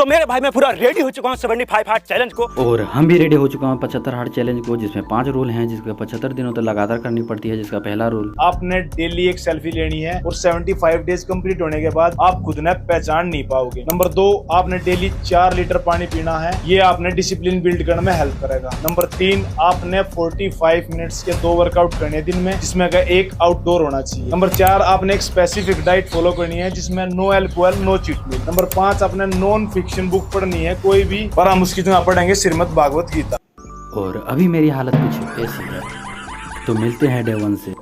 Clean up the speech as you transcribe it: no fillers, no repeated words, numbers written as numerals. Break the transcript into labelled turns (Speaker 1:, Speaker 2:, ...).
Speaker 1: तो मेरे भाई मैं पूरा रेडी हो चुका हूँ 75 हार्ट चैलेंज को।
Speaker 2: और हम भी रेडी हो चुका हूँ 75 हार्ट चैलेंज को, जिसमें 5 रूल हैं, जिसके 75 दिनों तक लगातार करनी पड़ती है। जिसका पहला रूल,
Speaker 3: आपने डेली एक सेल्फी लेनी है और 75 डेज कंप्लीट होने के बाद आप खुद ने पहचान नहीं पाओगे। नंबर 2, आपने डेली 4 लीटर पानी पीना है, ये आपने डिसिप्लिन बिल्ड करने में हेल्प करेगा। नंबर 3, आपने 45 मिनट्स के 2 वर्कआउट करने दिन में, जिसमें का एक आउटडोर होना चाहिए। नंबर 4, आपने एक स्पेसिफिक डाइट फॉलो करनी है, जिसमें no alcohol no cheat meal. Number 5, आपने नॉन फिक्शन बुक पढ़नी है कोई भी, पर हम उसकी जगह पढ़ेंगे श्रीमद् भागवत गीता।
Speaker 2: और अभी मेरी हालत कुछ ऐसी है। तो मिलते हैं डे 1 से।